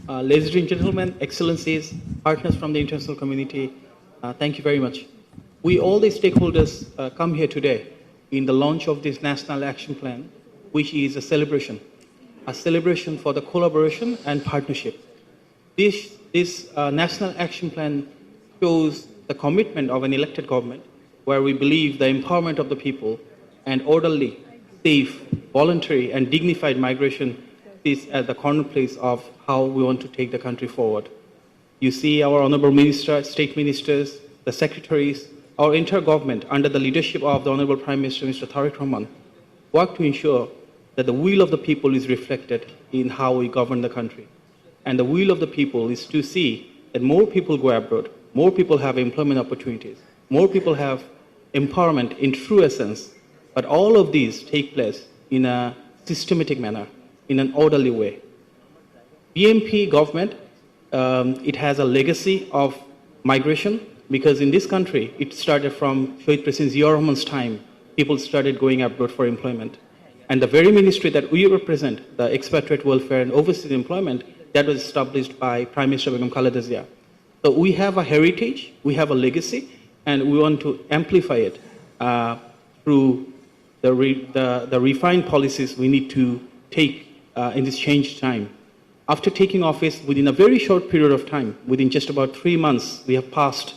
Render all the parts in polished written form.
Ladies and gentlemen, excellencies, partners from the international community, thank you very much. We, all the stakeholders, come here today in the launch of this National Action Plan, which is a celebration for the collaboration and partnership. This National Action Plan shows the commitment of an elected government where we believe the empowerment of the people and orderly, safe, voluntary, and dignified migration is at the cornerplace of how we want to take the country forward. You see our honorable minister, state ministers, the secretaries, our entire government under the leadership of the honorable Prime Minister, Mr. Tariq Rahman, work to ensure that the will of the people is reflected in how we govern the country. And the will of the people is to see that more people go abroad, more people have employment opportunities, more people have empowerment in true essence, but all of these take place in a systematic manner, in an orderly way. BNP government, it has a legacy of migration because in this country, it started from Shohid President Ziaur Rahman's time. People started going abroad for employment. And the very ministry that we represent, the Expatriate Welfare and Overseas Employment, that was established by Prime Minister Begum Khaleda Zia. So we have a heritage, we have a legacy, and we want to amplify it through the refined policies we need to take in this changed time. After taking office, within a very short period of time, within just about 3 months, we have passed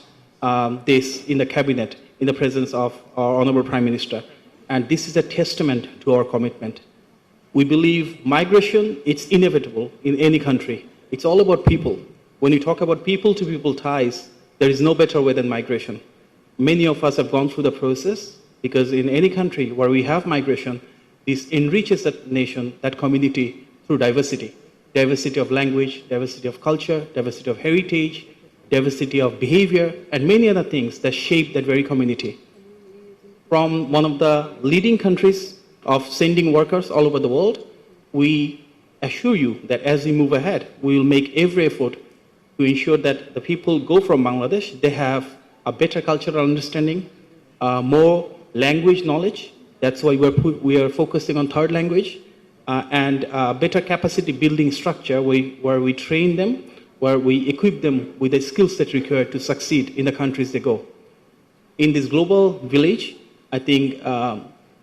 this in the cabinet in the presence of our honorable Prime Minister. And this is a testament to our commitment. We believe migration, it's inevitable in any country. It's all about people. When you talk about people-to-people ties, there is no better way than migration. Many of us have gone through the process because in any country where we have migration, this enriches that nation, that community through diversity. Diversity of language, diversity of culture, diversity of heritage, diversity of behavior, and many other things that shape that very community. From one of the leading countries of sending workers all over the world, we assure you that as we move ahead, we will make every effort to ensure that the people go from Bangladesh, they have a better cultural understanding, more language knowledge. That's why we are focusing on third language, and better capacity building structure where we train them, where we equip them with the skill set required to succeed in the countries they go. In this global village, I think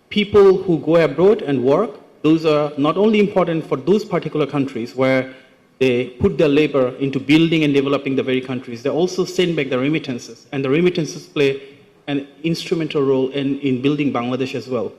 people who go abroad and work, those are not only important for those particular countries where they put their labor into building and developing the very countries, they also send back the remittances, and the remittances play an instrumental role in building Bangladesh as well.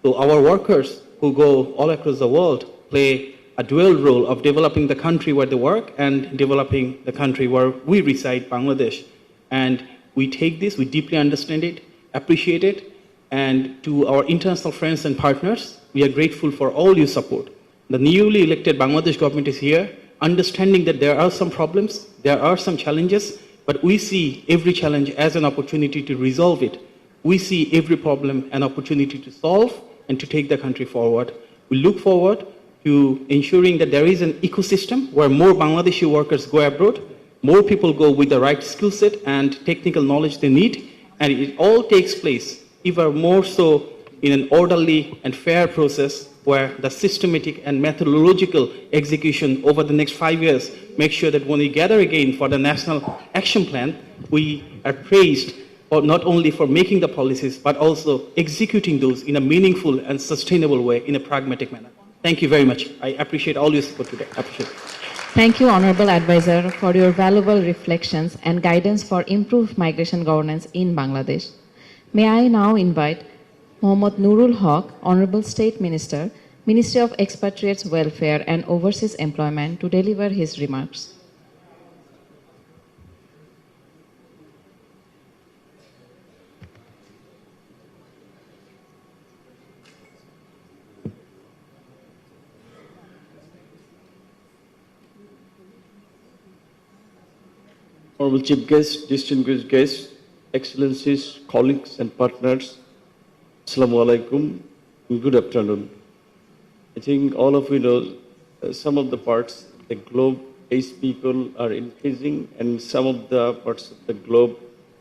So our workers who go all across the world play a dual role of developing the country where they work and developing the country where we reside, Bangladesh. And we take this, we deeply understand it, appreciate it, and to our international friends and partners, we are grateful for all your support. The newly elected Bangladesh government is here, understanding that there are some problems, there are some challenges, but we see every challenge as an opportunity to resolve it. We see every problem an opportunity to solve and to take the country forward. We look forward to ensuring that there is an ecosystem where more Bangladeshi workers go abroad, more people go with the right skill set and technical knowledge they need, and it all takes place even more so in an orderly and fair process where the systematic and methodological execution over the next 5 years make sure that when we gather again for the National Action Plan, we are praised for not only for making the policies, but also executing those in a meaningful and sustainable way in a pragmatic manner. Thank you very much. I appreciate all your support today. I appreciate it. Thank you, Honorable Advisor, for your valuable reflections and guidance for improved migration governance in Bangladesh. May I now invite Mohammad Nurul Haq, Honorable State Minister, Ministry of Expatriates Welfare and Overseas Employment, to deliver his remarks. Honorable Chief Guest, distinguished guests, Excellencies, colleagues and partners, Assalamu alaikum, good afternoon. I think all of you know some of the parts of the globe, aged people are increasing, and some of the parts of the globe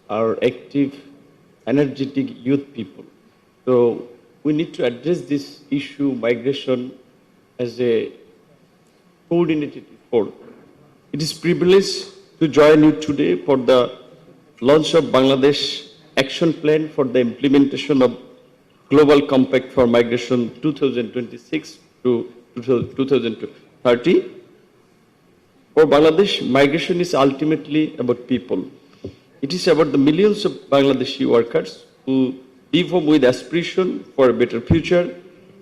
are active, energetic youth people. So we need to address this issue, migration, as a coordinated effort It is privilege to join you today for the launch of Bangladesh Action Plan for the implementation of Global Compact for Migration 2026 to 2030. For Bangladesh, migration is ultimately about people. It is about the millions of Bangladeshi workers who leave home with aspiration for a better future,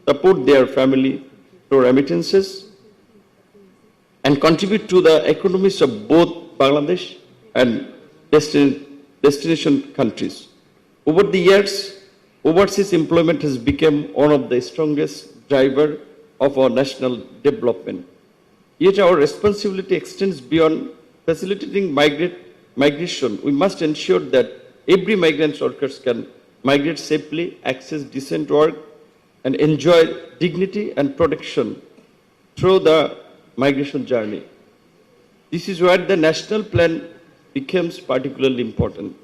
support their family through remittances, and contribute to the economies of both Bangladesh and destination countries. Over the years, overseas employment has become one of the strongest drivers of our national development. Yet our responsibility extends beyond facilitating migration. We must ensure that every migrant workers can migrate safely, access decent work, and enjoy dignity and protection through the migration journey. This is where the national plan becomes particularly important.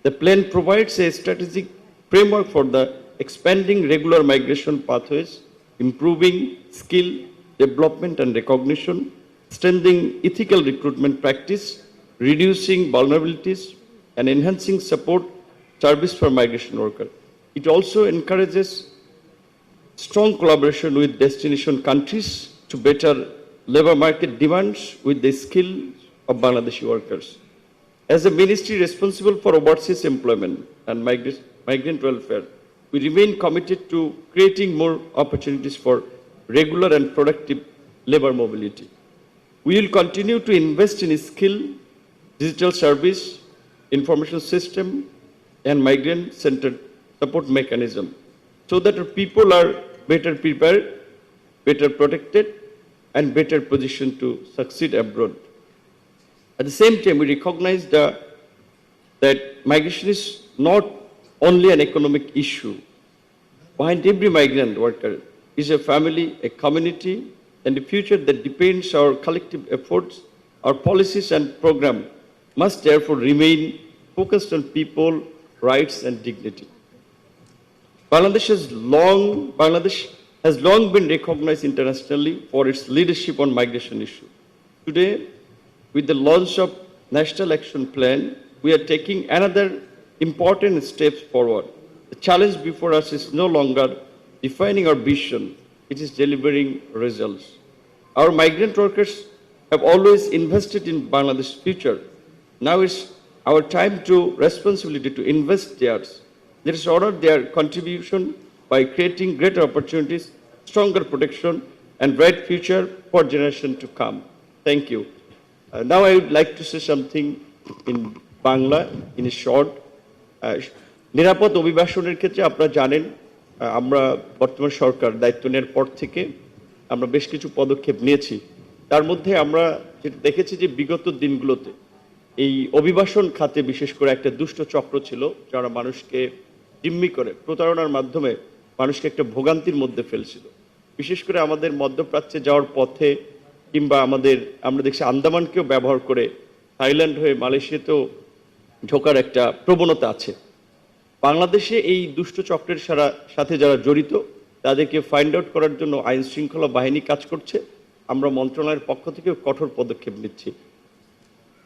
The plan provides a strategic framework for the expanding regular migration pathways, improving skill development and recognition, strengthening ethical recruitment practice, reducing vulnerabilities, and enhancing support service for migration workers. It also encourages strong collaboration with destination countries to better labor market demands with the skills of Bangladeshi workers. As a ministry responsible for overseas employment and migrant welfare, we remain committed to creating more opportunities for regular and productive labor mobility. We will continue to invest in skill, digital service, information system, and migrant-centered support mechanism so that our people are better prepared, better protected, and better positioned to succeed abroad. At the same time, we recognize that migration is not only an economic issue. Behind every migrant worker is a family, a community, and a future that depends on our collective efforts. Our policies and program must therefore remain focused on people, rights, and dignity. Bangladesh has long been recognized internationally for its leadership on migration issues. Today, with the launch of National Action Plan, we are taking another important step forward. The challenge before us is no longer defining our vision, it is delivering results. Our migrant workers have always invested in Bangladesh's future. Now it's our time to responsibility to invest theirs. Let us honor their contribution by creating greater opportunities, stronger protection, and bright future for generations to come. Thank you. Now I would like to say something in Bangla, in a short. নিরাপদ অভিবাসনের ক্ষেত্রে আপনারা জানেন আমরা বর্তমান সরকার দায়িত্ব নেওয়ার পর থেকে আমরা বেশ কিছু পদক্ষেপ নিয়েছি। তার মধ্যে আমরা যেটা দেখেছি যে বিগত দিনগুলোতে এই অভিবাসন খাতে বিশেষ করে একটা দুষ্ট চক্র ছিল যারা মানুষকে জিম্মি করে প্রতারণার মাধ্যমে মানুষকে একটা ভোগান্তির মধ্যে ফেলছিল। বিশেষ করে আমাদের মধ্যপ্রাচ্যে যাওয়ার পথে কিংবা আমরা দেখছি আন্দামানকেও ব্যবহার করে থাইল্যান্ড হয়ে মালয়েশিয়াতেও ঢোকার একটা প্রবণতা আছে। বাংলাদেশে এই দুষ্ট চক্রের সাথে যারা জড়িত তাদেরকে ফাইন্ড আউট করার জন্য আইন শৃঙ্খলা বাহিনী কাজ করছে। আমরা মন্ত্রণালয়ের পক্ষ থেকে কঠোর পদক্ষেপ নিচ্ছি।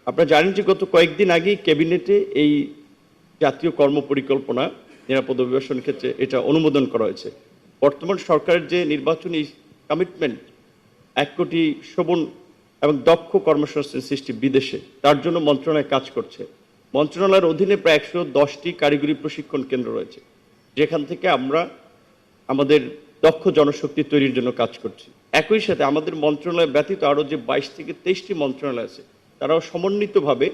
আপনারা জানেন যে গত কয়েকদিন আগেই ক্যাবিনেটে এই জাতীয় কর্মপরিকল্পনা নিরাপদ অভিবাসন ক্ষেত্রে এটা অনুমোদন করা হয়েছে। বর্তমান সরকারের যে নির্বাচনী কমিটমেন্ট 1 কোটি শোভন এবং দক্ষ কর্মসংস্থান সৃষ্টি বিদেশে তার জন্য মন্ত্রণালয় কাজ করছে। মন্ত্রণালয়ের অধীনে প্রায় 110টি কারিগরি প্রশিক্ষণ কেন্দ্র রয়েছে যেখান থেকে আমরা আমাদের দক্ষ জনশক্তি তৈরির জন্য কাজ করছি। একই সাথে আমাদের মন্ত্রণালয় ব্যতীত আরও যে 22 থেকে 23টি মন্ত্রণালয় আছে তারাও সমন্বিতভাবে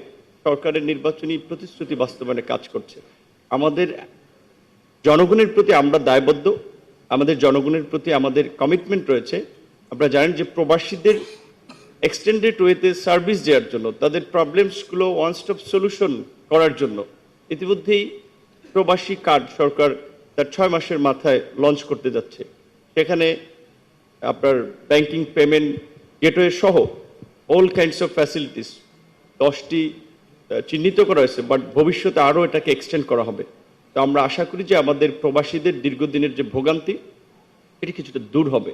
সরকারের নির্বাচনী প্রতিশ্রুতি বাস্তবায়নে কাজ করছে। আমাদের জনগণের প্রতি আমরা দায়বদ্ধ, আমাদের জনগণের প্রতি আমাদের কমিটমেন্ট রয়েছে। আপনারা জানেন যে প্রবাসীদের এক্সটেন্ডেড ওয়েতে সার্ভিস দেওয়ার জন্য তাদের প্রবলেমসগুলো ওয়ান স্টপ সলিউশন করার জন্য ইতিমধ্যেই প্রবাসী কার্ড সরকার তার 6 মাসের মাথায় লঞ্চ করতে যাচ্ছে। সেখানে আপনার ব্যাংকিং পেমেন্ট গেটওয়ে সহ অল কাইন্ডস অফ ফ্যাসিলিটিস 10টি চিহ্নিত করা হয়েছে, বাট ভবিষ্যতে আরও এটাকে এক্সটেন্ড করা হবে। তো আমরা আশা করি যে আমাদের প্রবাসীদের দীর্ঘদিনের যে ভোগান্তি এটি কিছুটা দূর হবে।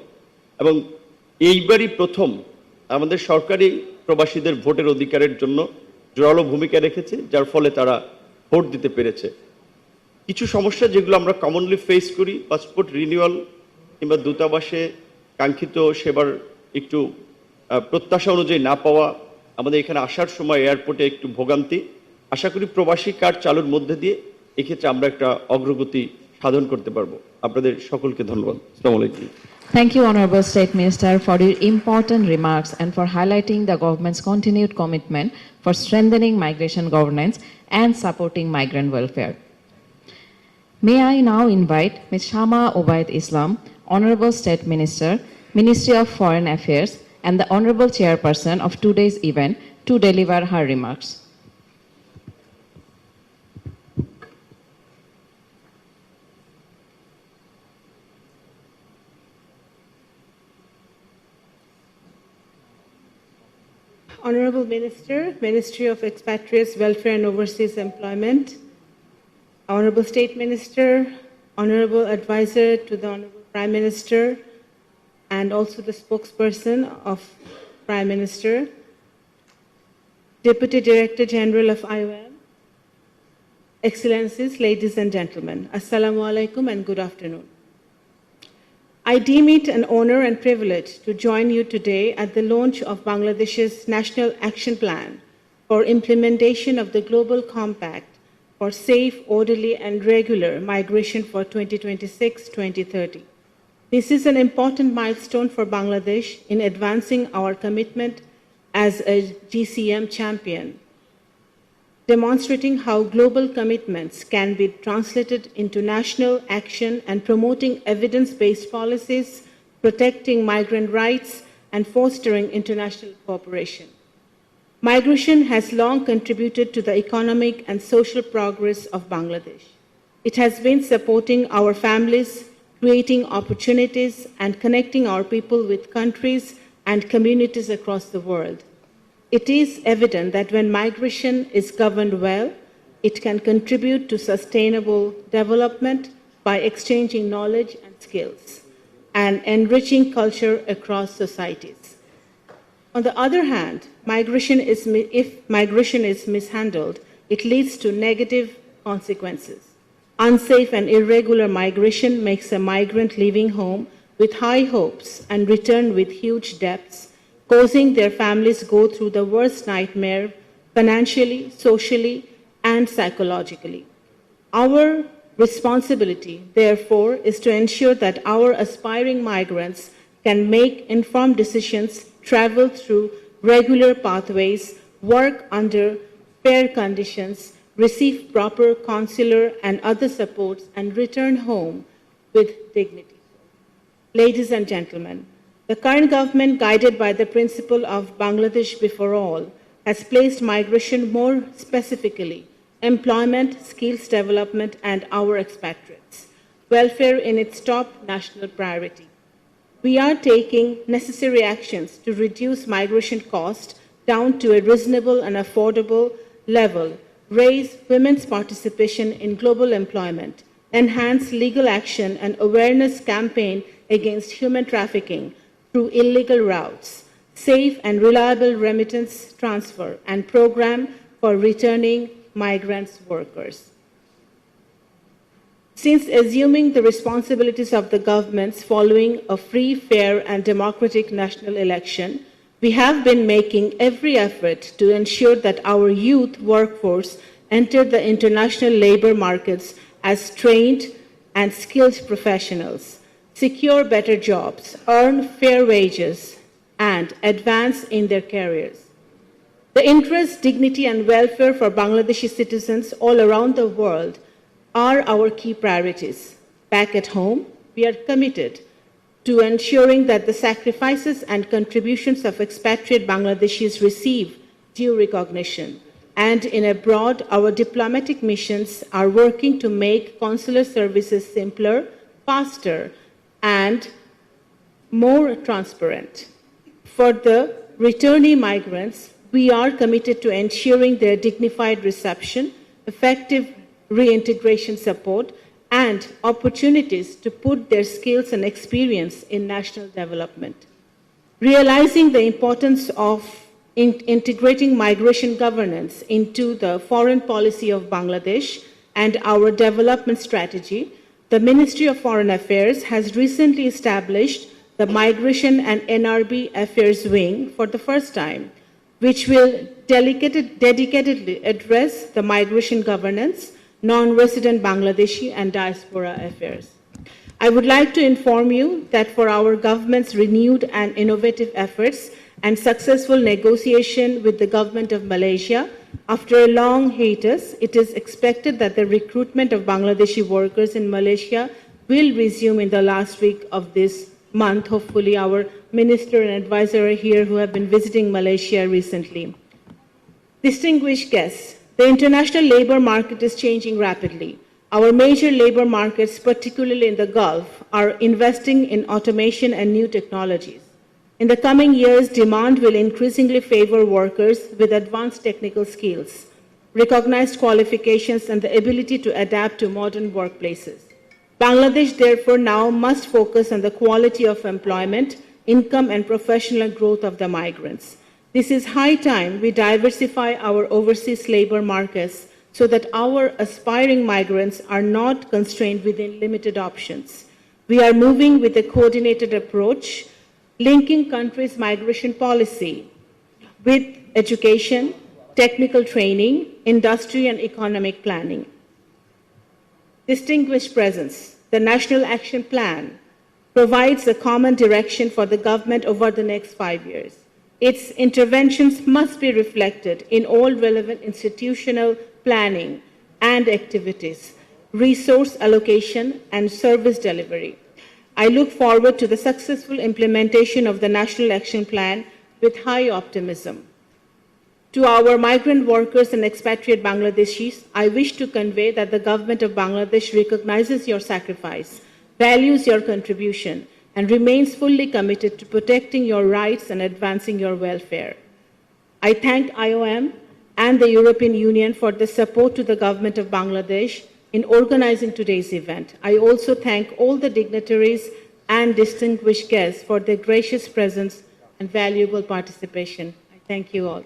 এবং এইবারই প্রথম আমাদের সরকারি প্রবাসীদের ভোটের অধিকারের জন্য জোরালো ভূমিকা রেখেছে, যার ফলে তারা ভোট দিতে পেরেছে। কিছু সমস্যা যেগুলো আমরা কমনলি ফেস করি, পাসপোর্ট রিনিউয়াল কিংবা দূতাবাসে কাঙ্ক্ষিত সেবার একটু প্রত্যাশা অনুযায়ী না পাওয়া, আমাদের এখানে আসার সময় এয়ারপোর্টে একটু ভোগান্তি। আশা করি প্রবাসী কার্ড চালুর মধ্যে দিয়ে এক্ষেত্রে আমরা একটা অগ্রগতি সাধন করতে পারবো। আপনাদের সকলকে ধন্যবাদ। আসসালামু আলাইকুম। Thank you, Honorable State Minister, for your important remarks and for highlighting the government's continued commitment for strengthening migration governance and supporting migrant welfare. May I now invite Ms. Shama Obaid Islam, Honorable State Minister, Ministry of Foreign Affairs, and the Honorable Chairperson of today's event to deliver her remarks. Honorable Minister, Ministry of Expatriates, Welfare and Overseas Employment, Honorable State Minister, Honorable Advisor to the Honorable Prime Minister, and also the spokesperson of Prime Minister, Deputy Director General of IOM, Excellencies, ladies and gentlemen, Assalamu alaikum and good afternoon. I deem it an honor and privilege to join you today at the launch of Bangladesh's National Action Plan for implementation of the Global Compact for safe, orderly, and regular migration for 2026-2030. This is an important milestone for Bangladesh in advancing our commitment as a GCM champion, demonstrating how global commitments can be translated into national action and promoting evidence-based policies, protecting migrant rights, and fostering international cooperation. Migration has long contributed to the economic and social progress of Bangladesh. It has been supporting our families, creating opportunities, and connecting our people with countries and communities across the world. It is evident that when migration is governed well, it can contribute to sustainable development by exchanging knowledge and skills and enriching culture across societies. On the other hand, if migration is mishandled, it leads to negative consequences. Unsafe and irregular migration makes a migrant leaving home with high hopes and return with huge debts, causing their families go through the worst nightmare financially, socially, and psychologically. Our responsibility, therefore, is to ensure that our aspiring migrants can make informed decisions, travel through regular pathways, work under fair conditions, receive proper consular and other supports, and return home with dignity. Ladies and gentlemen, the current government, guided by the principle of Bangladesh before all, has placed migration more specifically, employment, skills development, and our expatriates, welfare in its top national priority. We are taking necessary actions to reduce migration costs down to a reasonable and affordable level, raise women's participation in global employment, enhance legal action and awareness campaign against human trafficking through illegal routes, safe and reliable remittance transfer, and program for returning migrants workers. Since assuming the responsibilities of the governments following a free, fair, and democratic national election, we have been making every effort to ensure that our youth workforce enter the international labor markets as trained and skilled professionals, secure better jobs, earn fair wages, and advance in their careers. The interest, dignity, and welfare for Bangladeshi citizens all around the world are our key priorities. Back at home, we are committed to ensuring that the sacrifices and contributions of expatriate Bangladeshis receive due recognition. And in abroad, our diplomatic missions are working to make consular services simpler, faster, and more transparent. For the returnee migrants, we are committed to ensuring their dignified reception, effective reintegration support, and opportunities to put their skills and experience in national development. Realizing the importance of integrating migration governance into the foreign policy of Bangladesh and our development strategy, the Ministry of Foreign Affairs has recently established the Migration and NRB Affairs Wing for the first time, which will dedicatedly address the migration governance, non-resident Bangladeshi and diaspora affairs. I would like to inform you that for our government's renewed and innovative efforts and successful negotiation with the government of Malaysia, after a long hiatus, it is expected that the recruitment of Bangladeshi workers in Malaysia will resume in the last week of this month. Hopefully, our minister and advisor are here who have been visiting Malaysia recently. Distinguished guests, the international labor market is changing rapidly. Our major labor markets, particularly in the Gulf, are investing in automation and new technologies. In the coming years, demand will increasingly favor workers with advanced technical skills, recognized qualifications, and the ability to adapt to modern workplaces. Bangladesh, therefore, now must focus on the quality of employment, income, and professional growth of the migrants. This is high time we diversify our overseas labor markets so that our aspiring migrants are not constrained within limited options. We are moving with a coordinated approach, linking countries' migration policy with education, technical training, industry, and economic planning. Distinguished presence, the National Action Plan provides a common direction for the government over the next 5 years. Its interventions must be reflected in all relevant institutional planning and activities, resource allocation, and service delivery. I look forward to the successful implementation of the National Action Plan with high optimism. To our migrant workers and expatriate Bangladeshis, I wish to convey that the government of Bangladesh recognizes your sacrifice, values your contribution, and remains fully committed to protecting your rights and advancing your welfare. I thank IOM and the European Union for the support to the government of Bangladesh in organizing today's event. I also thank all the dignitaries and distinguished guests for their gracious presence and valuable participation. I thank you all.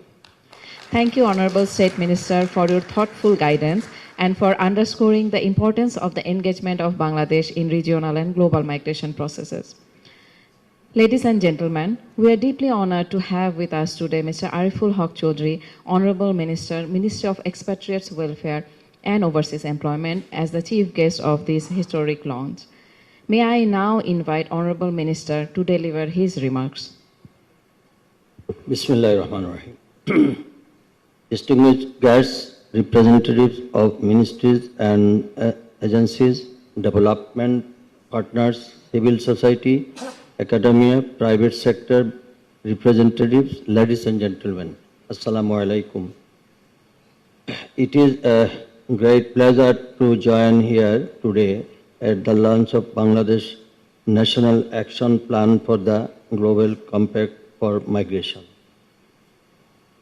Thank you, Honorable State Minister, for your thoughtful guidance and for underscoring the importance of the engagement of Bangladesh in regional and global migration processes. Ladies and gentlemen, we are deeply honored to have with us today Mr. Ariful Haq Chaudhry, Honorable Minister, Ministry of Expatriates Welfare and Overseas Employment, as the chief guest of this historic launch. May I now invite Honorable Minister to deliver his remarks. Bismillahirrahmanirrahim. Distinguished guests, representatives of ministries and agencies, development partners, civil society, academia, private sector representatives, ladies and gentlemen, Assalamu alaikum. It is a great pleasure to join here today at the launch of Bangladesh National Action Plan for the Global Compact for Migration.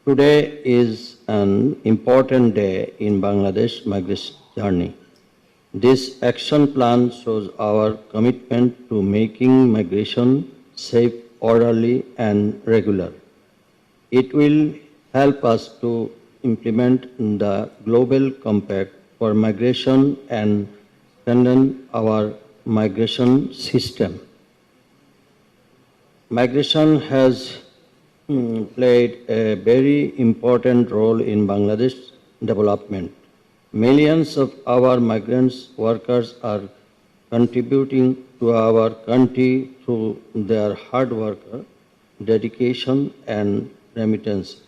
Today is an important day in Bangladesh migration journey. This action plan shows our commitment to making migration safe, orderly, and regular. It will help us to implement the Global Compact for Migration and strengthen our migration system. Migration has played a very important role in Bangladesh development. Millions of our migrants workers are contributing to our country through their hard work, dedication, and remittances.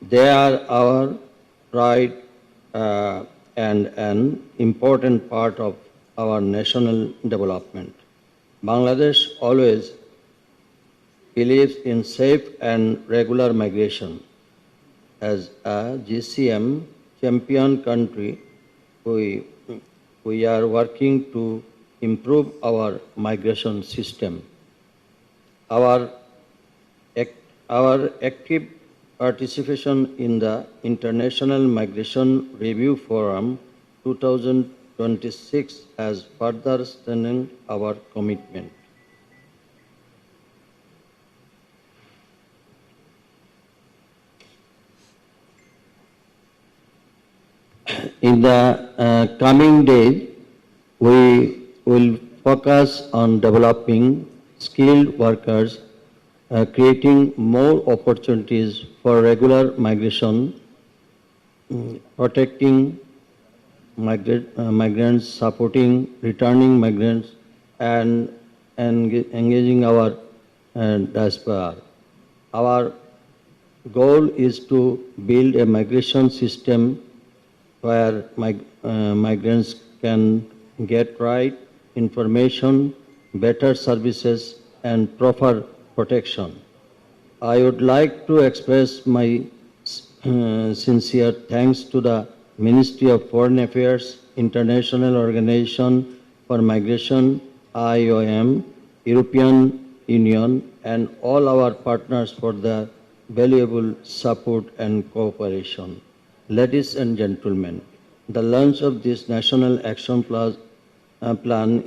They are our pride and an important part of our national development. Bangladesh always believes in safe and regular migration. As a GCM champion country, we are working to improve our migration system. Our active participation in the International Migration Review Forum 2026 has further strengthened our commitment. In the coming days, we will focus on developing skilled workers, creating more opportunities for regular migration, protecting migrants, supporting returning migrants, and engaging our diaspora. Our goal is to build a migration system where migrants can get right information, better services, and proper protection. I would like to express my sincere thanks to the Ministry of Foreign Affairs, International Organization for Migration, IOM, European Union, and all our partners for the valuable support and cooperation. Ladies and gentlemen, the launch of this National Action Plan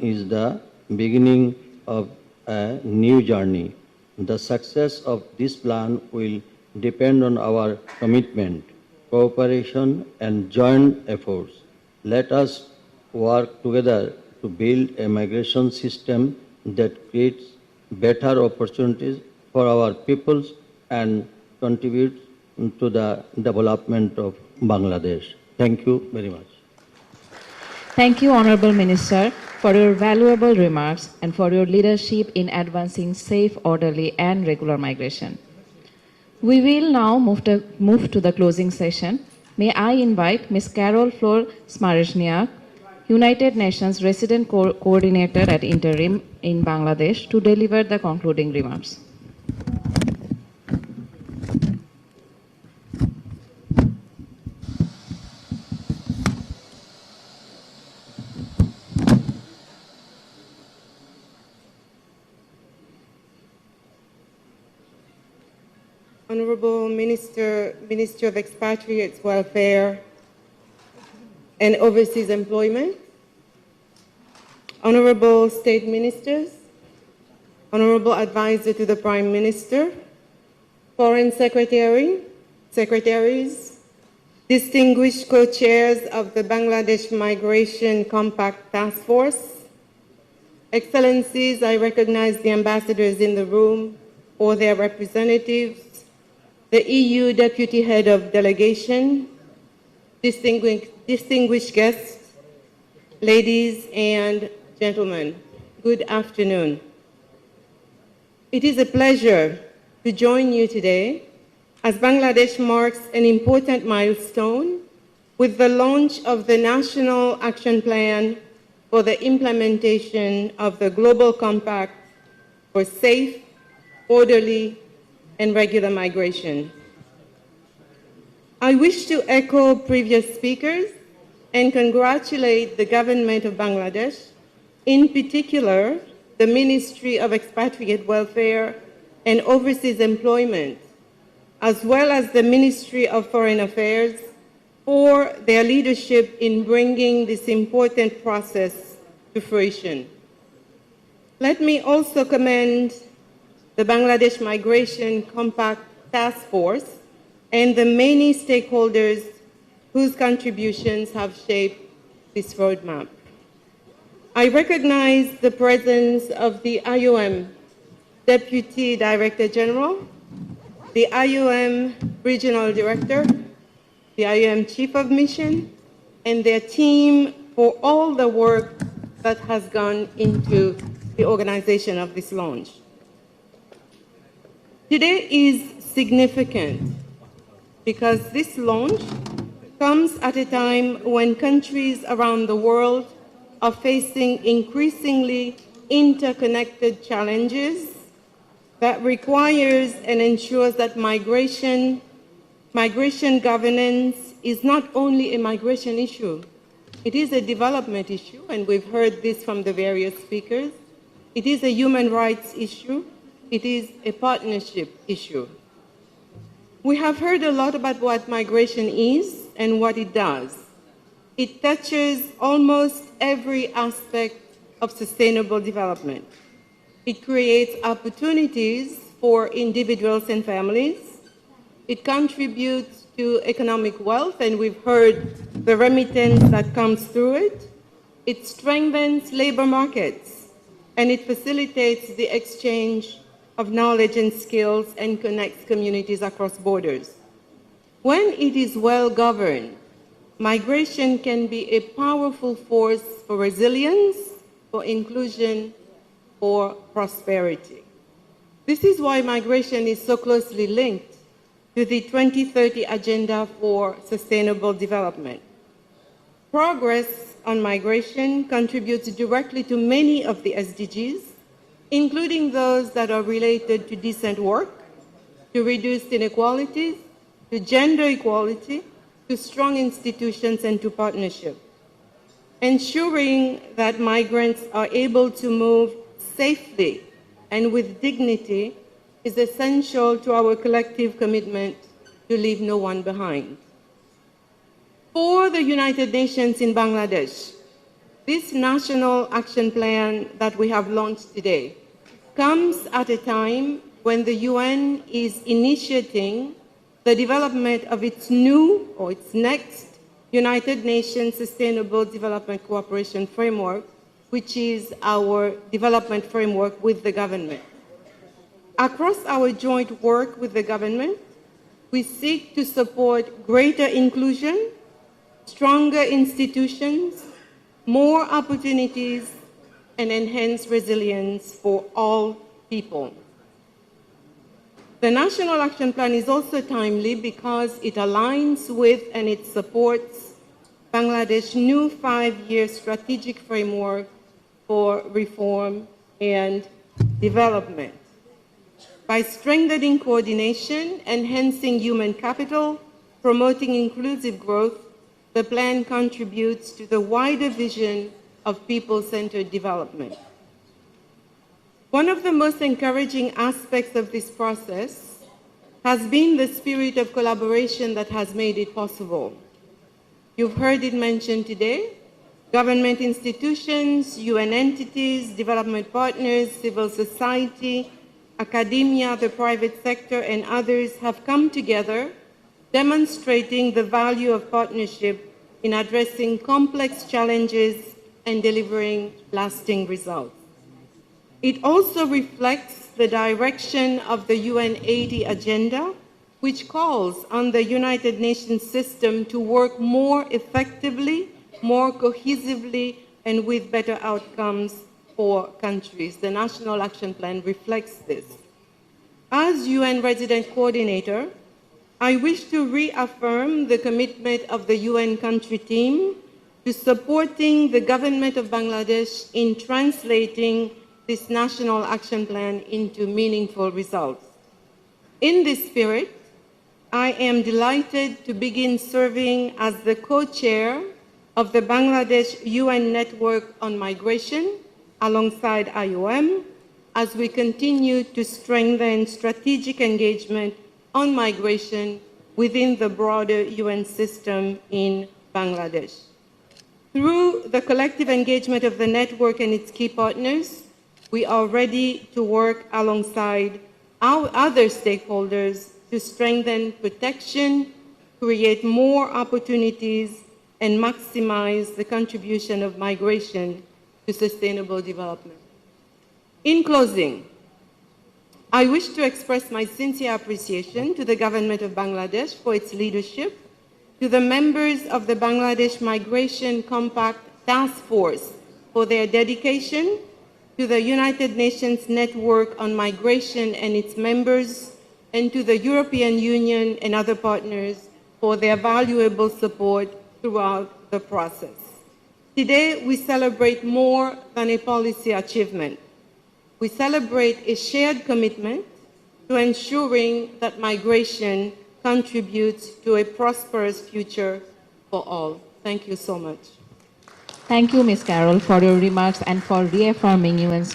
is the beginning of a new journey. The success of this plan will depend on our commitment, cooperation, and joint efforts. Let us work together to build a migration system that creates better opportunities for our peoples and contributes to the development of Bangladesh. Thank you very much. Thank you, Honorable Minister, for your valuable remarks and for your leadership in advancing safe, orderly, and regular migration. We will now move to the closing session. May I invite Ms. Carol Flor Smarezhniak, United Nations Resident Coordinator at Interim in Bangladesh, to deliver the concluding remarks. Honorable Minister of Expatriates Welfare and Overseas Employment, Honorable State Ministers, Honorable Advisor to the Prime Minister, Foreign Secretaries, distinguished co-chairs of the Bangladesh Migration Compact Task Force, Excellencies, I recognize the ambassadors in the room or their representatives, the EU Deputy Head of Delegation, distinguished guests, ladies and gentlemen, good afternoon. It is a pleasure to join you today as Bangladesh marks an important milestone with the launch of the National Action Plan for the implementation of the Global Compact for safe, orderly, and regular migration. I wish to echo previous speakers and congratulate the government of Bangladesh, in particular, the Ministry of Expatriate Welfare and Overseas Employment, as well as the Ministry of Foreign Affairs, for their leadership in bringing this important process to fruition. Let me also commend the Bangladesh Migration Compact Task Force and the many stakeholders whose contributions have shaped this roadmap. I recognize the presence of the IOM Deputy Director General, the IOM Regional Director, the IOM Chief of Mission, and their team for all the work that has gone into the organization of this launch. Today is significant because this launch comes at a time when countries around the world are facing increasingly interconnected challenges that requires and ensures that migration governance is not only a migration issue, it is a development issue, and we've heard this from the various speakers. It is a human rights issue. It is a partnership issue. We have heard a lot about what migration is and what it does. It touches almost every aspect of sustainable development. It creates opportunities for individuals and families. It contributes to economic wealth, and we've heard the remittance that comes through it. It strengthens labor markets, and it facilitates the exchange of knowledge and skills and connects communities across borders. When it is well governed, migration can be a powerful force for resilience, for inclusion, for prosperity. This is why migration is so closely linked to the 2030 Agenda for Sustainable Development. Progress on migration contributes directly to many of the SDGs, including those that are related to decent work, to reduced inequalities, to gender equality, to strong institutions, and to partnership. Ensuring that migrants are able to move safely and with dignity is essential to our collective commitment to leave no one behind. For the United Nations in Bangladesh, this national action plan that we have launched today comes at a time when the UN is initiating the development of its new or its next United Nations Sustainable Development Cooperation Framework, which is our development framework with the government. Across our joint work with the government, we seek to support greater inclusion, stronger institutions, more opportunities, and enhanced resilience for all people. The National Action Plan is also timely because it aligns with and it supports Bangladesh's new 5-year strategic framework for reform and development. By strengthening coordination, enhancing human capital, promoting inclusive growth, the plan contributes to the wider vision of people-centered development. One of the most encouraging aspects of this process has been the spirit of collaboration that has made it possible. You've heard it mentioned today. Government institutions, UN entities, development partners, civil society, academia, the private sector, and others have come together, demonstrating the value of partnership in addressing complex challenges and delivering lasting results. It also reflects the direction of the UN 80 Agenda, which calls on the United Nations system to work more effectively, more cohesively, and with better outcomes for countries. The National Action Plan reflects this. As UN Resident Coordinator, I wish to reaffirm the commitment of the UN country team to supporting the government of Bangladesh in translating this National Action Plan into meaningful results. In this spirit, I am delighted to begin serving as the co-chair of the Bangladesh UN Network on Migration alongside IOM as we continue to strengthen strategic engagement on migration within the broader UN system in Bangladesh. Through the collective engagement of the network and its key partners, we are ready to work alongside our other stakeholders to strengthen protection, create more opportunities, and maximize the contribution of migration to sustainable development. In closing, I wish to express my sincere appreciation to the government of Bangladesh for its leadership, to the members of the Bangladesh Migration Compact Task Force for their dedication, to the United Nations Network on Migration and its members, and to the European Union and other partners for their valuable support throughout the process. Today, we celebrate more than a policy achievement. We celebrate a shared commitment to ensuring that migration contributes to a prosperous future for all. Thank you so much. Thank you, Ms. Carroll, for your remarks and for reaffirming UN's